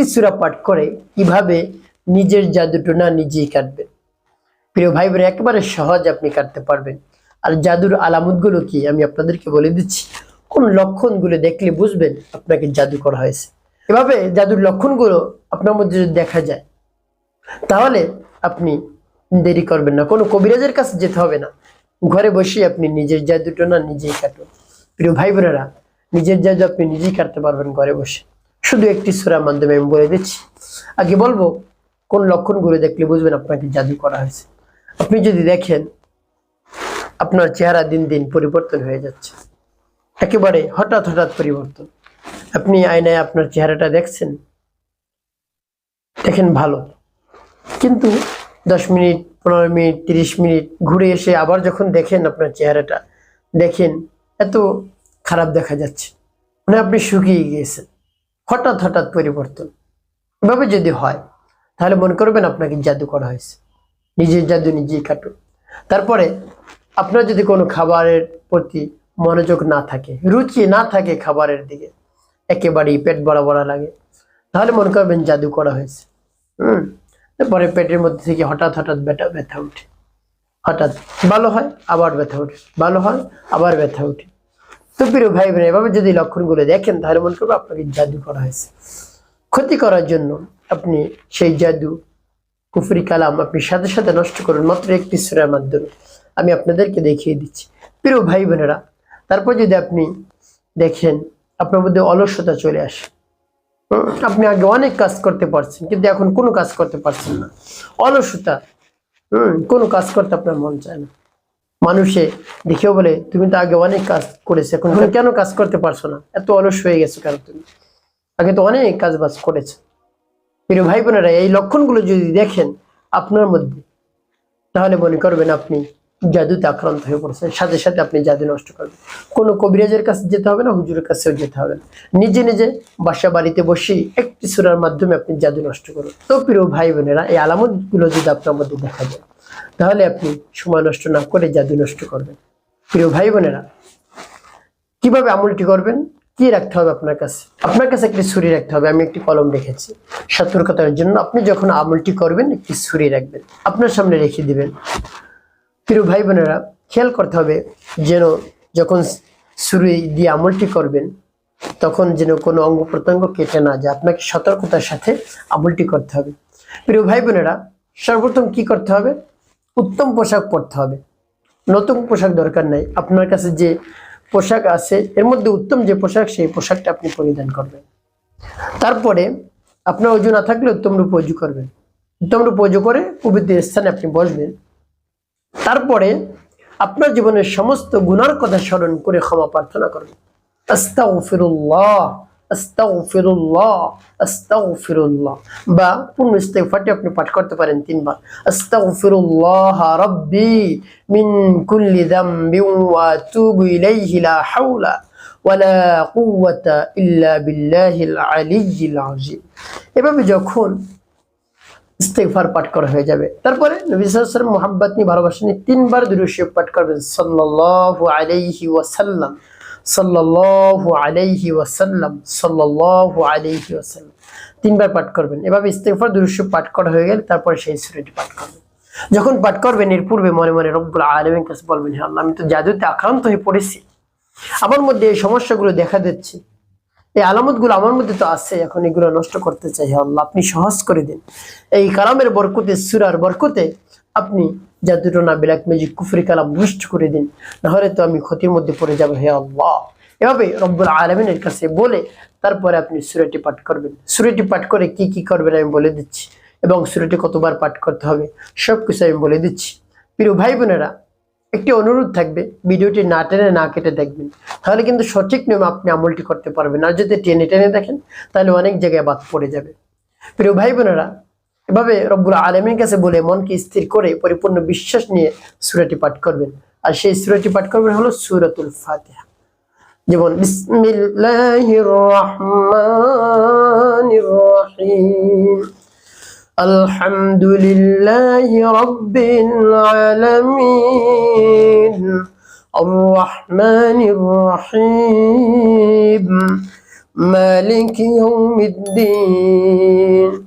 একটি সূরা পাঠ করে কিভাবে নিজের জাদুটোনা নিজেই কাটবেন। প্রিয় ভাই বোন, একেবারে সহজ আপনি কাটতে পারবেন। আর জাদুর আলামতগুলো কি আমি আপনাদেরকে বলে দিচ্ছি। কোন লক্ষণগুলো দেখলে বুঝবেন আপনাকে জাদু করা হয়েছে। এভাবে জাদুর লক্ষণগুলো আপনার মধ্যে যদি দেখা যায় তাহলে আপনি দেরি করবেন না, কোনো কবিরাজের কাছে যেতে হবে না, ঘরে বসে আপনি নিজের জাদুটোনা নিজেই কাটুন। প্রিয় ভাই বোনেরা, নিজের জাদু আপনি নিজেই কাটতে পারবেন ঘরে বসে, শুধু একটি সূরার মাধ্যমে আমি বলে দিচ্ছি। আগে বলবো কোন লক্ষণগুলো দেখলে বুঝবেন আপনাকে জাদু করা হয়েছে। আপনি যদি দেখেন আপনার চেহারা দিন দিন পরিবর্তন হয়ে যাচ্ছে, একেবারে হঠাৎ হঠাৎ পরিবর্তন। আপনি আয়নায় আপনার চেহারাটা দেখেন ভালো, কিন্তু 10 মিনিট 15 মিনিট 30 মিনিট ঘুরে এসে আবার যখন দেখেন আপনার চেহারাটা দেখেন এত খারাপ দেখা যাচ্ছে, মানে আপনি শুকিয়ে গিয়েছেন, হঠাৎ হঠাৎ পরিবর্তন। এভাবে যদি হয় তাহলে মনে করবেন আপনাকে জাদু করা হয়েছে। নিজের জাদু নিজেই কাটুন। তারপরে আপনার যদি কোনো খাবারের প্রতি মনোযোগ না থাকে, রুচি না থাকে খাবারের দিকে, একেবারেই পেট বড় বড় লাগে, তাহলে মনে করবেন জাদু করা হয়েছে। তারপরে পেটের মধ্যে থেকে হঠাৎ হঠাৎ ব্যথা উঠে, হঠাৎ ভালো হয় আবার ব্যথা উঠে, ভালো হয় আবার ব্যথা উঠে। তো প্রিয় ভাই বোন, এভাবে যদি লক্ষণগুলো দেখেন তাহলে মনে করবেন আপনাকে জাদু করা হয়েছে। ক্ষতি করার জন্য আপনি সেই জাদু কুফরি কালাম আপনি সাথে সাথে নষ্ট করুন মাত্র একটি সূরার মাধ্যমে। আমি আপনাদেরকে দেখিয়ে দিচ্ছি প্রিয় ভাই বোনেরা। তারপর যদি আপনি দেখেন আপনার মধ্যে অলসতা চলে আসে, আপনি আগে অনেক কাজ করতে পারছেন কিন্তু এখন কোনো কাজ করতে পারছেন না, অলসতা, কোনো কাজ করতে আপনার মন চায় না। মানুষে দেখেও বলে তুমি তো আগে অনেক কাজ করেছো, এখন কেন কাজ করতে পারছো না, এত অলস হয়ে গেছো কেন, তুমি আগে তো অনেক কাজ বাজ করেছো। প্রিয় ভাই বোনেরা, এই লক্ষণগুলো যদি দেখেন আপনার মধ্যে তাহলে মনে করবেন আপনি জাদুতে আক্রান্ত হয়ে পড়ছেন, সাথে সাথে আপনি জাদু নষ্ট করবেন। কোনো কবিরাজের কাছে যেতে হবে না, হুজুরের কাছেও যেতে হবে না, নিজে নিজে বাসা বাড়িতে বসে একটি সূরার মাধ্যমে আপনি জাদু নষ্ট করুন। তো প্রিয় ভাই বোনেরা, এই আলামতগুলো যদি আপনার মধ্যে দেখা যায় তাহলে আপনি সময় নষ্ট না করে জাদু নষ্ট করবেন। প্রিয় ভাই বোনেরা, কিভাবে আমলটি করবেন, কি রাখতে হবে আপনার কাছে? আপনার কাছে একটি ছুরি রাখতে হবে। আমি একটি কলম রেখেছি সতর্কতার জন্য। আপনি যখন আমলটি করবেন একটি ছুরি রাখবেন, আপনার সামনে রেখে দিবেন। প্রিয় ভাই বোনেরা, খেয়াল করতে হবে যেন যখন ছুরি দিয়ে আমলটি করবেন তখন যেন কোনো অঙ্গ প্রত্যঙ্গ কেটে না যায়। আপনাকে সতর্কতার সাথে আমলটি করতে হবে। প্রিয় ভাই বোনেরা, সর্বপ্রথম কি করতে হবে? উত্তম পোশাক পরতে হবে। নতুন পোশাক দরকার নাই, আপনার কাছে যে পোশাক আছে এর মধ্যে উত্তম যে পোশাক সেই পোশাকটা আপনি পরিধান করবেন। তারপরে আপনার অজু না থাকলে উত্তম রূপে অজু করবেন, উত্তম রূপে অজু করে পবিত্র স্থানে আপনি বসবেন। তারপরে আপনার জীবনের সমস্ত গুনার কথা স্মরণ করে ক্ষমা প্রার্থনা করবেন। আস্তাগফিরুল্লাহ আস্তাগফিরুল্লাহ আস্তাগফিরুল্লাহ, বা পূর্ণ ইস্তেগফারটি আপনি পাঠ করতে পারেন 3 বার। আস্তাগফিরুল্লাহ রাব্বি মিন কুল্লি যামবি ওয়া আতুবু ইলাইহি লা হাওলা ওয়ালা কুওয়াতা ইল্লা বিল্লাহিল আলিয়্যিল আযীম। এভাবে যখন ইস্তেগফার পাঠ করা হয়ে যাবে, তারপরে নবী সাল্লাল্লাহু আলাইহি ওয়াসাল্লাম মুহাব্বত নিয়ে ভালোবাসা নিয়ে 3 বার দুরূদ শরীফ পাঠ করবেন। সাল্লাল্লাহু আলাইহি ওয়াসাল্লাম সাল্লাল্লাহু আলাইহি ওয়াসাল্লাম সাল্লাল্লাহু আলাইহি ওয়াসাল্লাম 3 বার পাঠ করবেন। এভাবে ইস্তেগফার দুরূদ শরীফ পাঠ করা হয়ে গেলে তারপরে সেই সূরাটি পাঠ করবেন। যখন পাঠ করবেন এর পূর্বে মনে মনে রব্বুল আলামিনের কাছে বলবেন, হে আল্লাহ, আমি তো জাদুতে আক্রান্ত হয়ে পড়েছি, আমার মধ্যে এই সমস্যাগুলো দেখা দিচ্ছে, এই আলামতগুলো আমার মধ্যে তো আছে, এখন এগুলো নষ্ট করতে চাই, হে আল্লাহ আপনি সহজ করে দিন। এই কালামের বরকতে, সূরার বরকতে আপনি জাদুটোনা ব্ল্যাক ম্যাজিক কুফরি কালাম নষ্ট করে দিন, নাহলে তো আমি ক্ষতির মধ্যে পড়ে যাব, হে আল্লাহ। এভাবে রব্বুল আলামিনের কাছে বলে তারপরে আপনি সূরাটি পাঠ করবেন। সূরাটি পাঠ করে কি কি করবেন আমি বলে দিচ্ছি, এবং সূরাটি কতবার পাঠ করতে হবে সবকিছু আমি বলে দিচ্ছি। প্রিয় ভাই বোনেরা, একটি অনুরোধ থাকবে, ভিডিওটি না টেনে না কেটে দেখবেন, তাহলে কিন্তু সঠিক নিয়মে আপনি আমলটি করতে পারবেন। আর যদি টেনে টেনে দেখেন তাহলে অনেক জায়গায় বাদ পড়ে যাবে। প্রিয় ভাই বোনেরা, এভাবে রব্বুল আলামিনের কাছে বলে মনকে স্থির করে পরিপূর্ণ বিশ্বাস নিয়ে সূরাটি পাঠ করবেন। আর সেই সূরাটি পাঠ করবেন হলো সূরাতুল ফাতিহা। যেমন বিসমিল্লাহির রহমানির রহিম, আলহামদুলিল্লাহি রাব্বিল আলামিন, আর রহমানির রহিম, مالك يوم الدين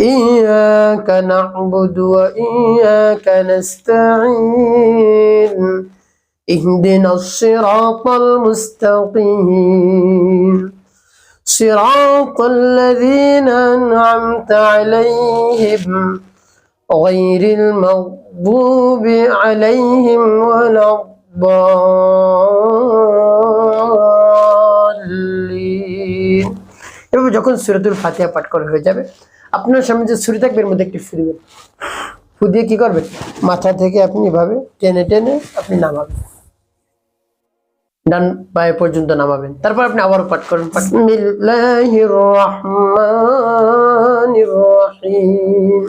إياك نعبد وإياك نستعين اهدنا الصراط المستقيم صراط الذين أنعمت عليهم غير المغضوب عليهم ولا الضالين। এভাবে যখন সূরাতুল ফাতিহা পাঠ করা হয়ে যাবে, আপনার সামনে যে সূরা থাকবে এর মধ্যে একটি ফু দিবেন। ফু দিয়ে কি করবেন? মাথা থেকে আপনি এভাবে টেনে টেনে আপনি নামাবেন, ডান পায়ে পর্যন্ত নামাবেন। তারপর আপনি আবার পাঠ করবেন, বিসমিল্লাহির রহমানির রহিম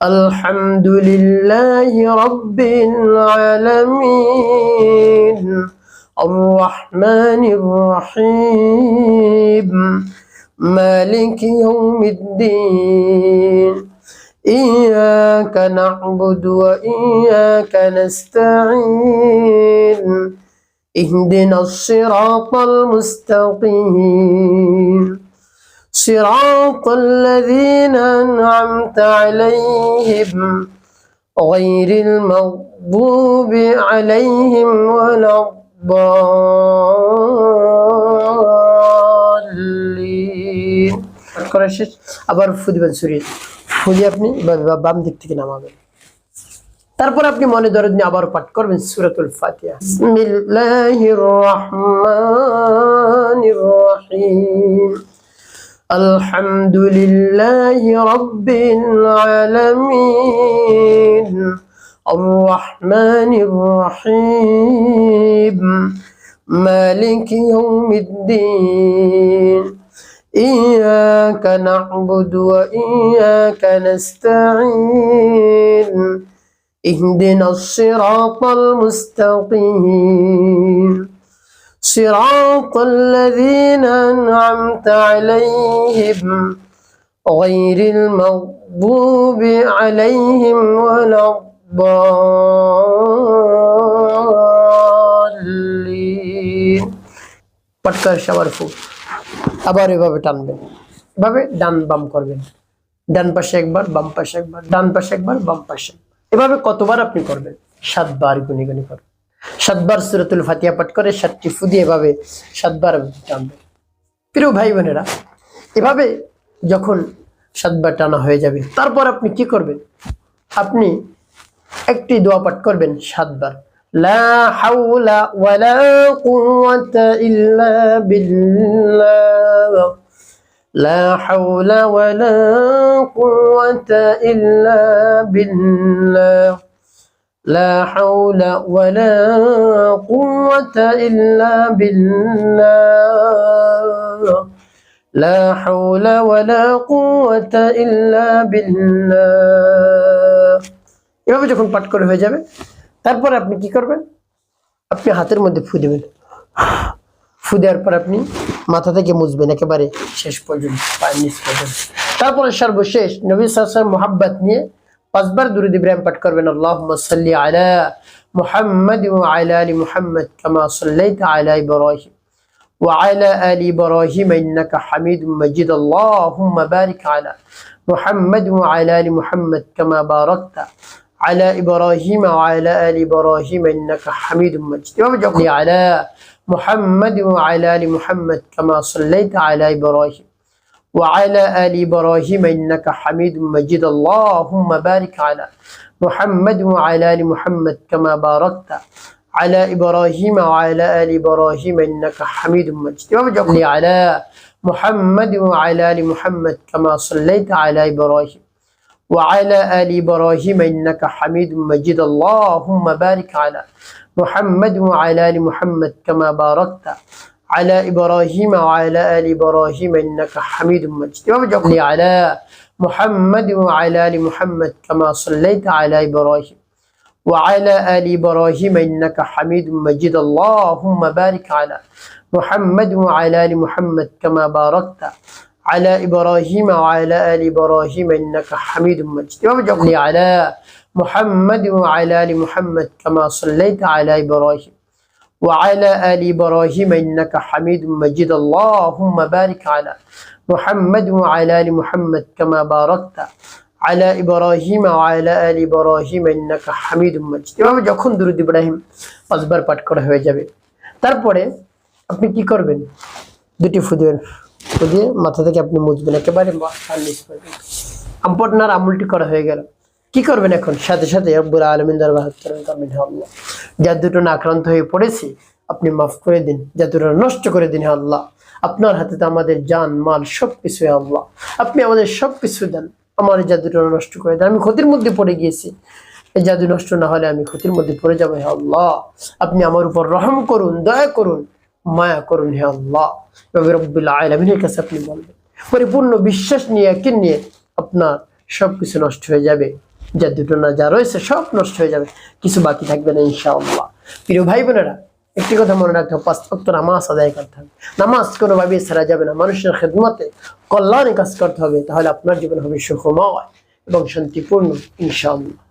আলহামদুলিল্লাহি রাব্বিল আলামিন আর রহমানির রহিম মালিক ইয়াউমিদ্দিন إياك نعبد وإياك نستعين اهدنا الصراط المستقيم صراط الذين أنعمت عليهم غير المغضوب عليهم ولا الضالين। আবার ফু দিবেন, সূরা ফু দিয়ে আপনি বাম দিক থেকে নামাবেন। তারপর আপনি মনে দরদ নিয়ে আবার পাঠ করবেন সূরাতুল ফাতিহা। বিসমিল্লাহির রহমানির রহিম আলহামদুলিল্লাহি রাব্বিল আলামিন আর রহমানির রহিম মালিক ইয়াউমিদ্দিন إياك نعبد وإياك نستعين اهدنا الصراط المستقيم صراط الذين أنعمت عليهم غير المغضوب عليهم ولا الضالين। পটকার সবার ফু আবার এভাবে টানবেন, এভাবে ডান বাম করবেন, ডান পাশে একবার বাম পাশে একবার, ডান পাশে একবার বাম পাশে। এভাবে কতবার আপনি করবেন? 7 বার গুনি গুনি করবেন। 7 বার সূরাতুল ফাতিহা পাঠ করে 7টি ফু দিয়ে এভাবে 7 বার টানবেন। প্রিয় ভাই বোনেরা, এভাবে যখন 7 বার টানা হয়ে যাবে, তারপর আপনি কি করবেন? আপনি একটি দোয়া পাঠ করবেন 7 বার, লা হাওলা ওয়ালা কুওয়াতা ইল্লা বিল্লাহ, লা হাওলা ওয়ালা কুওয়াতা ইল্লা বিল্লাহ, লা হাওলা ওয়ালা কুওয়াতা ইল্লা বিল্লাহ, লা হাওলা ওয়ালা কুওয়াতা ইল্লা বিল্লাহ। এভাবে যখন পাঠ করে হয়ে যাবে, তারপর আপনি কি করবেন? আপনি হাতের মধ্যে ফু দিবেন। ফু দেওয়ার পর আপনি মাথা থেকে মুছবেন একেবারে শেষ পর্যন্ত, পায়ের নিচ পর্যন্ত। তারপরে সর্বশেষ নবী সাল্লাল্লাহু আলাইহি ওয়াসাল্লাম মুহাব্বত নিয়ে 5 বার দুরূদ ইব্রাহিম পাঠ করবেন। আল্লাহুম্মা সাল্লি আলা মুহাম্মাদ ওয়া আলা আলি মুহাম্মাদ কামা সাল্লাইতা আলা ইব্রাহিম ওয়া আলা আলি ইব্রাহিম ইন্নাকা হামিদুম মাজিদ। আল্লাহুম্মা বারিক আলা মুহাম্মাদ ওয়া আলা আলি মুহাম্মাদ কামা বারাকতা على إبراهيم وعلى آل إبراهيم إنك حميد مجيد. على محمد وعلى آل محمد كما صليت على إبراهيم وعلى آل إبراهيم إنك حميد مجيد. اللهم بارك على محمد وعلى آل محمد كما باركت على إبراهيم وعلى آل إبراهيم إنك حميد مجيد. على محمد وعلى آل محمد كما صليت على إبراهيم وعلى آل إبراهيم إنك حميد مجيد. اللهم بارك على محمد وعلى آل محمد كما باركت على إبراهيم وعلى آل إبراهيم إنك حميد مجيد. على محمد وعلى آل محمد كما صليت على إبراهيم وعلى آل إبراهيم إنك حميد مجيد. اللهم بارك على محمد وعلى آل محمد كما باركت على إبراهيم وعلى آل إبراهيم إنك حميد مجيد. على محمد وعلى آل محمد كما صليت على إبراهيم وعلى آل إبراهيم إنك حميد مجيد اللهم بارك على محمد وعلى آل محمد كما باركت على إبراهيم وعلى آل إبراهيم إنك حميد مجيد। এভাবে যখন দুরূদ ইব্রাহিম 5 বার পাঠ করা হয়ে যাবে, তারপরে আপনি কি করবেন, দুটি ফু দিবেন, ফু দিয়ে মাথা থেকে আপনি মুছবেন একেবারে আপনার আমলটি করা হয়ে গেল। কি করবেন এখন? সাথে সাথে রব্বুল আলামিন দরবারে হাত করবেন, হে আল্লাহ, যার দুটো আক্রান্ত হয়ে পড়েছি আপনি মাফ করে দিন, যা দুটো নষ্ট করে দিন হে আল্লাহ। আপনার হাতে তো আমাদের জান মাল সবকিছু, হে আল্লাহ আপনি আমাদের সবকিছু দেন, আমার জাদুটা নষ্ট করে দেন। আমি ক্ষতির মধ্যে পড়ে গিয়েছি, এই জাদু নষ্ট না হলে আমি ক্ষতির মধ্যে পড়ে যাবো হে আল্লাহ। আপনি আমার উপর রহম করুন, দয়া করুন, মায়া করুন হে আল্লাহ। এভাবে রব্বুল আলামিনের কাছে আপনি বলবেন, পরিপূর্ণ বিশ্বাস নিয়ে একদিন নিয়ে আপনার সবকিছু নষ্ট হয়ে যাবে, জাদুটা না যা রয়েছে সব নষ্ট হয়ে যাবে, কিছু বাকি থাকবে না ইনশাআল্লাহ। প্রিয় ভাই বোনেরা, একটি কথা মনে রাখতে হবে, 5 ওয়াক্ত নামাজ আদায় করতে হবে। নামাজ কোনোভাবেই ছাড়া যাবে না, মানুষের খেদমতে কল্যাণে কাজ করতে হবে, তাহলে আপনার জীবন হবে সুখময় এবং শান্তিপূর্ণ ইনশাআল্লাহ।